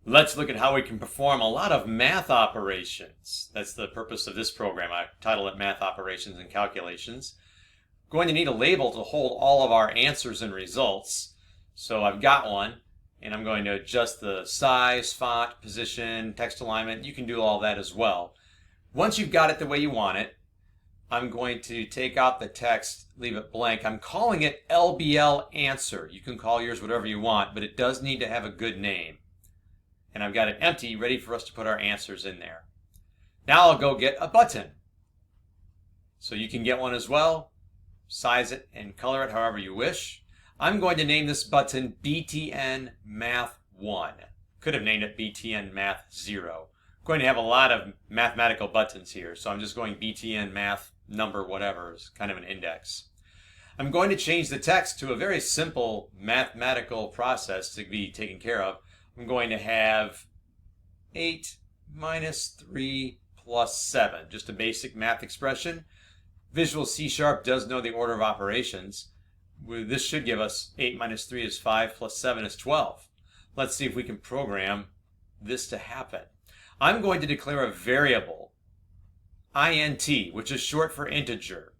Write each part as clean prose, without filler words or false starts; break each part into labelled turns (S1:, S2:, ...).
S1: Let's look at how we can perform a lot of math operations. That's the purpose of this program. I titled it Math Operations and Calculations. Going to need a label to hold all of our answers and results. So I've got one, and I'm going to adjust the size, font, position, text alignment. You can do all that as well. Once you've got it the way you want it, I'm going to take out the text, leave it blank. I'm calling it LBL answer. You can call yours whatever you want, but it does need to have a good name. And I've got it empty, ready for us to put our answers in there. Now I'll go get a button. So you can get one as well. Size it and color it however you wish. I'm going to name this button BTN Math 1. Could have named it BTN Math 0. I'm going to have a lot of mathematical buttons here, so I'm just going BTN Math number whatever is kind of an index. I'm going to change the text to a very simple mathematical process to be taken care of. I'm going to have 8 minus 3 plus 7, just a basic math expression. Visual C# does know the order of operations. This should give us 8 minus 3 is 5 plus 7 is 12. Let's see if we can program this to happen. I'm going to declare a variable, int, which is short for integer.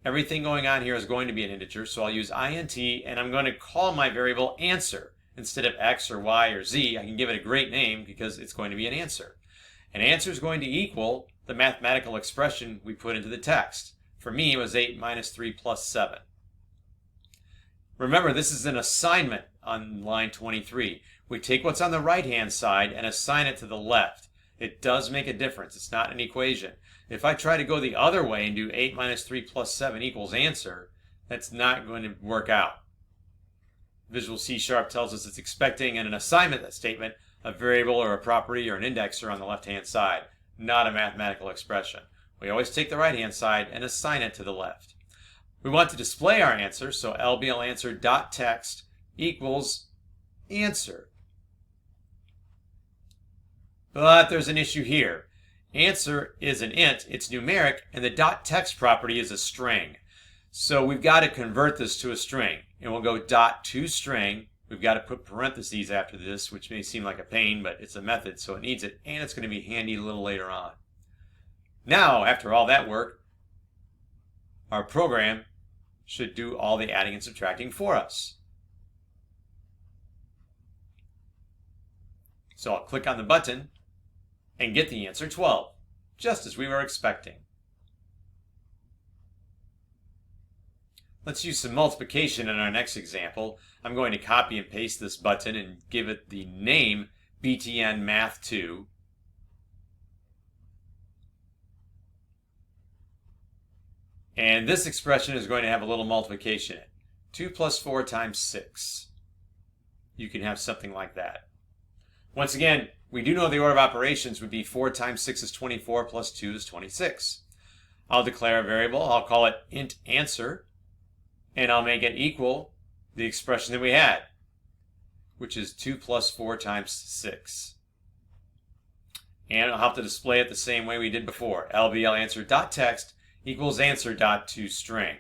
S1: Everything going on here is going to be an integer, so I'll use int, and I'm going to call my variable answer. Instead of x or y or z, I can give it a great name because it's going to be an answer. An answer is going to equal the mathematical expression we put into the text. For me, it was 8 minus 3 plus 7. Remember, this is an assignment on line 23. We take what's on the right-hand side and assign it to the left. It does make a difference. It's not an equation. If I try to go the other way and do 8 minus 3 plus 7 equals answer, that's not going to work out. Visual C# tells us it's expecting in an assignment statement a variable or a property or an indexer on the left-hand side, not a mathematical expression. We always take the right-hand side and assign it to the left. We want to display our answer, so LBL answer.text equals answer. But there's an issue here. Answer is an int, it's numeric, and the .text property is a string. So we've got to convert this to a string. And we'll go .toString. We've got to put parentheses after this, which may seem like a pain, but it's a method, so it needs it, and it's going to be handy a little later on. Now, after all that work, our program should do all the adding and subtracting for us. So I'll click on the button and get the answer 12, just as we were expecting. Let's use some multiplication in our next example. I'm going to copy and paste this button and give it the name BTN Math 2. And this expression is going to have a little multiplication in it. 2 plus 4 times 6. You can have something like that. Once again, we do know the order of operations would be 4 times 6 is 24 plus 2 is 26. I'll declare a variable. I'll call it int answer. And I'll make it equal the expression that we had, which is 2 plus 4 times 6. And I'll have to display it the same way we did before. LBL answer.text equals answer.toString.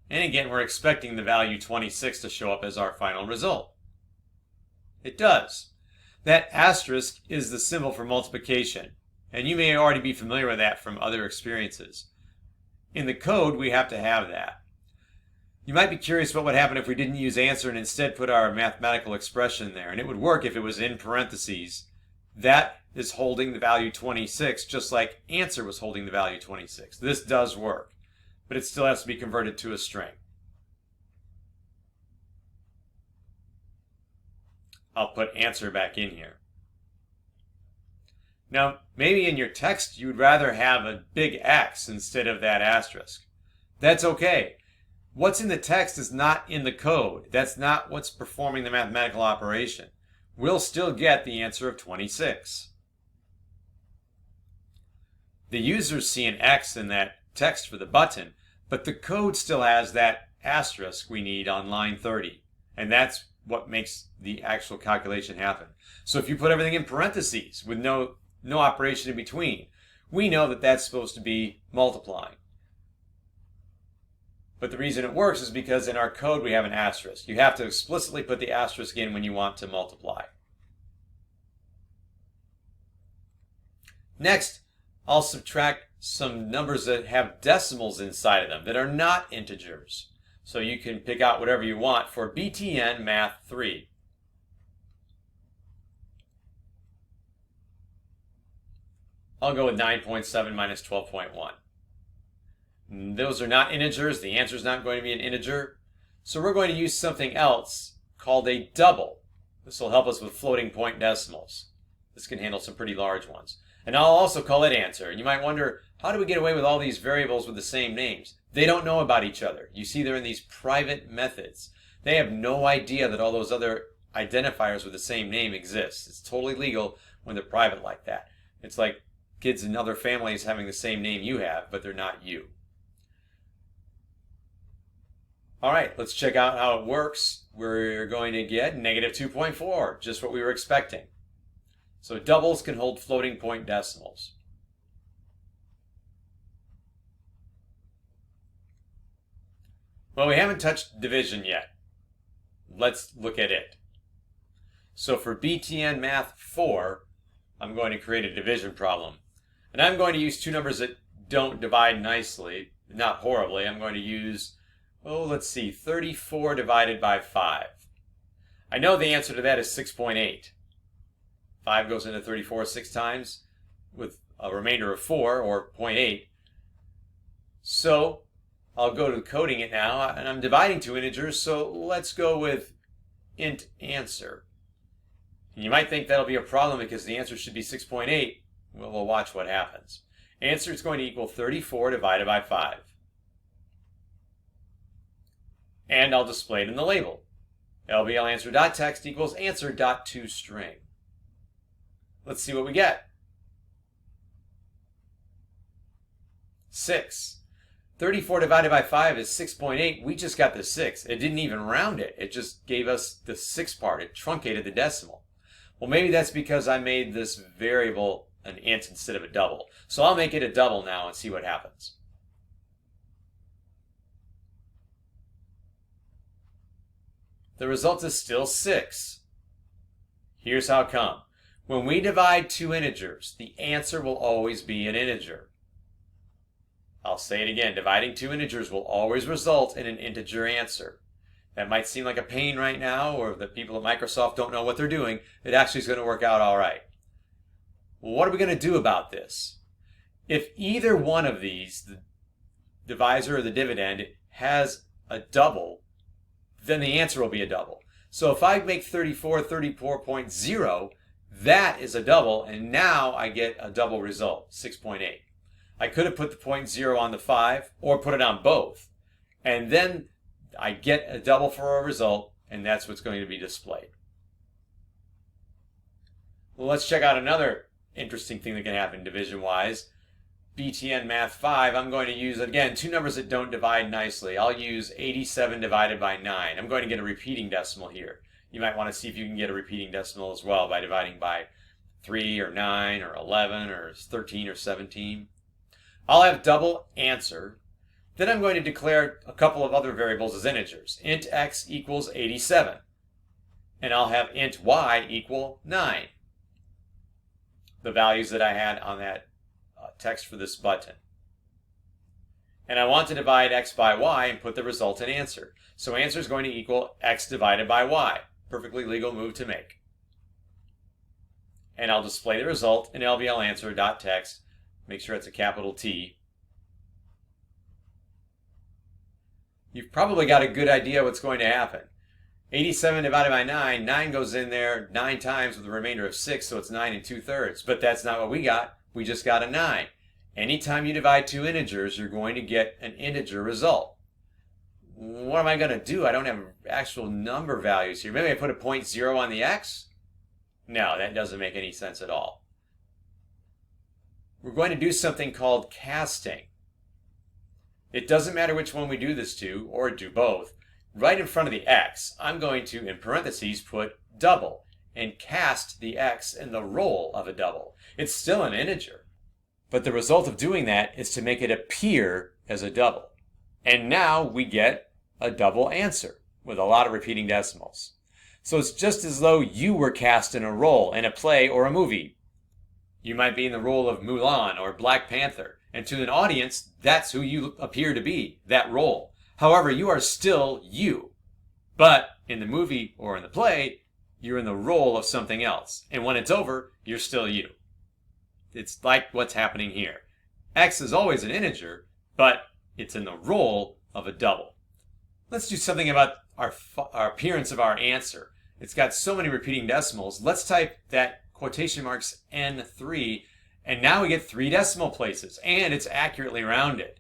S1: And again, we're expecting the value 26 to show up as our final result. It does. That asterisk is the symbol for multiplication. And you may already be familiar with that from other experiences. In the code, we have to have that. You might be curious what would happen if we didn't use answer and instead put our mathematical expression there. And it would work if it was in parentheses. That is holding the value 26, just like answer was holding the value 26. This does work, but it still has to be converted to a string. I'll put answer back in here. Now, maybe in your text you would rather have a big X instead of that asterisk. That's okay. What's in the text is not in the code. That's not what's performing the mathematical operation. We'll still get the answer of 26. The users see an X in that text for the button, but the code still has that asterisk we need on line 30. And that's what makes the actual calculation happen. So if you put everything in parentheses with no operation in between, we know that that's supposed to be multiplying. But the reason it works is because in our code we have an asterisk. You have to explicitly put the asterisk in when you want to multiply. Next, I'll subtract some numbers that have decimals inside of them that are not integers. So you can pick out whatever you want for BTN Math 3. I'll go with 9.7 minus 12.1. Those are not integers. The answer is not going to be an integer. So we're going to use something else called a double. This will help us with floating point decimals. This can handle some pretty large ones. And I'll also call it answer. And you might wonder, how do we get away with all these variables with the same names? They don't know about each other. You see, they're in these private methods. They have no idea that all those other identifiers with the same name exist. It's totally legal when they're private like that. It's like kids in other families having the same name you have, but they're not you. All right, let's check out how it works. We're going to get negative 2.4, just what we were expecting. So doubles can hold floating point decimals. Well, we haven't touched division yet. Let's look at it. So for BTN Math 4, I'm going to create a division problem. And I'm going to use two numbers that don't divide nicely, not horribly. I'm going to use, let's see, 34 divided by 5. I know the answer to that is 6.8. 5 goes into 34 6 times with a remainder of 4, or 0.8. So I'll go to coding it now, and I'm dividing two integers, so let's go with int answer. And you might think that'll be a problem because the answer should be 6.8. Well, we'll watch what happens. Answer is going to equal 34 divided by 5. And I'll display it in the label. LBLAnswer.text equals answer.toString. Let's see what we get. 6. 34 divided by 5 is 6.8. We just got the 6. It didn't even round it. It just gave us the 6 part. It truncated the decimal. Well, maybe that's because I made this variable an int instead of a double. So I'll make it a double now and see what happens. The result is still 6. Here's how come. When we divide two integers, the answer will always be an integer. I'll say it again. Dividing two integers will always result in an integer answer. That might seem like a pain right now, or that people at Microsoft don't know what they're doing. It actually is going to work out all right. Well, what are we going to do about this? If either one of these, the divisor or the dividend, has a double, then the answer will be a double. So if I make 34 34.0, that is a double, and now I get a double result, 6.8. I could have put the 0.0 on the 5, or put it on both, and then I get a double for a result, and that's what's going to be displayed. Well, let's check out another interesting thing that can happen division-wise. BTN Math 5, I'm going to use, again, two numbers that don't divide nicely. I'll use 87 divided by 9. I'm going to get a repeating decimal here. You might want to see if you can get a repeating decimal as well by dividing by 3 or 9 or 11 or 13 or 17. I'll have double answer. Then I'm going to declare a couple of other variables as integers. Int x equals 87. And I'll have int y equal 9. The values that I had on that text for this button. And I want to divide x by y and put the resultant answer. So answer is going to equal x divided by y. Perfectly legal move to make. And I'll display the result in LBLAnswer.text. Make sure it's a capital T. You've probably got a good idea what's going to happen. 87 divided by 9, 9 goes in there 9 times with a remainder of 6, so it's 9 2/3. But that's not what we got. We just got a 9. Anytime you divide two integers, you're going to get an integer result. What am I going to do? I don't have actual number values here. Maybe I put a 0.0 on the x? No, that doesn't make any sense at all. We're going to do something called casting. It doesn't matter which one we do this to, or do both. Right in front of the x, I'm going to, in parentheses, put double, and cast the x in the role of a double. It's still an integer, but the result of doing that is to make it appear as a double. And now we get a double answer with a lot of repeating decimals. So it's just as though you were cast in a role in a play or a movie. You might be in the role of Mulan or Black Panther, and to an audience, that's who you appear to be, that role. However, you are still you. But in the movie or in the play, you're in the role of something else. And when it's over, you're still you. It's like what's happening here. X is always an integer, but it's in the role of a double. Let's do something about our appearance of our answer. It's got so many repeating decimals. Let's type that quotation marks N3, and now we get 3 decimal places, and it's accurately rounded.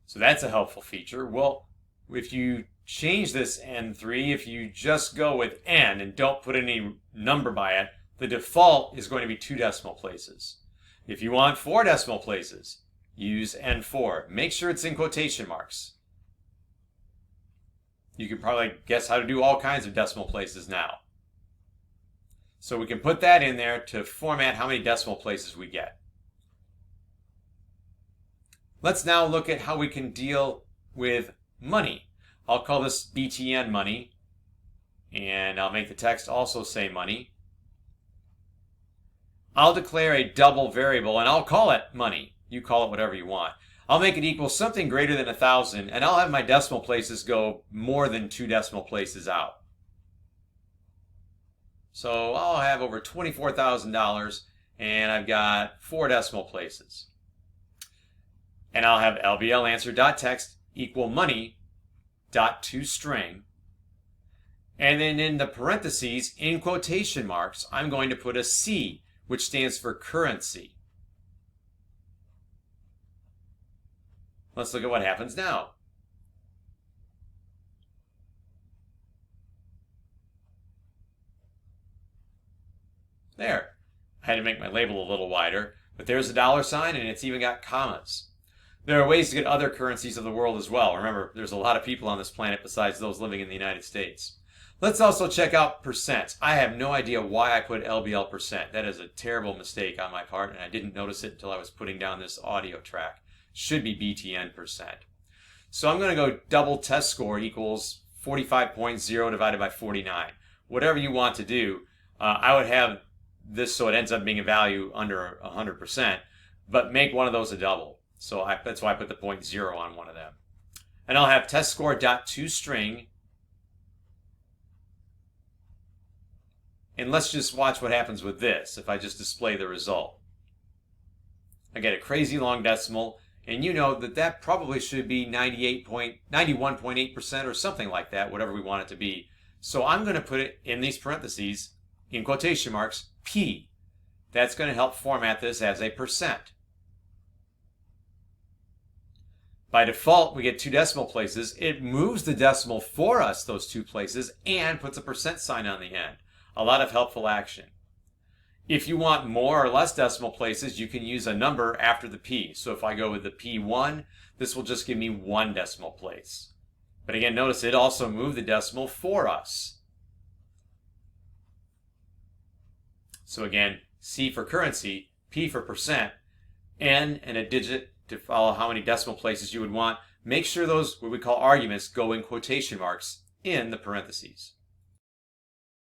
S1: So that's a helpful feature. Well, if you change this N3, if you just go with N and don't put any number by it, the default is going to be 2 decimal places. If you want 4 decimal places, use N4. Make sure it's in quotation marks. You can probably guess how to do all kinds of decimal places now. So we can put that in there to format how many decimal places we get. Let's now look at how we can deal with money. I'll call this BTN money, and I'll make the text also say money. I'll declare a double variable, and I'll call it money. You call it whatever you want. I'll make it equal something greater than 1,000, and I'll have my decimal places go more than 2 decimal places out. So I'll have over $24,000, and I've got 4 decimal places. And I'll have LBL answer.text equal money dot toString. And then in the parentheses, in quotation marks, I'm going to put a C, which stands for currency. Let's look at what happens now. There. I had to make my label a little wider, but there's a $sign and it's even got commas. There are ways to get other currencies of the world as well. Remember, there's a lot of people on this planet besides those living in the United States. Let's also check out percent. I have no idea why I put LBL percent. That is a terrible mistake on my part, and I didn't notice it until I was putting down this audio track. Should be BTN percent. So I'm going to go double test score equals 45.0 divided by 49. Whatever you want to do, I would have this so it ends up being a value under 100%, but make one of those a double. So that's why I put the 0.0 on one of them. And I'll have test score.toString. And let's just watch what happens with this if I just display the result. I get a crazy long decimal, and you know that that probably should be 91.8% or something like that, whatever we want it to be. So I'm going to put it in these parentheses, in quotation marks, P. That's going to help format this as a percent. By default, we get 2 decimal places. It moves the decimal for us, those 2 places, and puts a percent sign on the end. A lot of helpful action. If you want more or less decimal places, you can use a number after the P. So if I go with the P1, this will just give me 1 decimal place. But again, notice it also moved the decimal for us. So again, C for currency, P for percent, N and a digit to follow how many decimal places you would want. Make sure those, what we call arguments, go in quotation marks in the parentheses.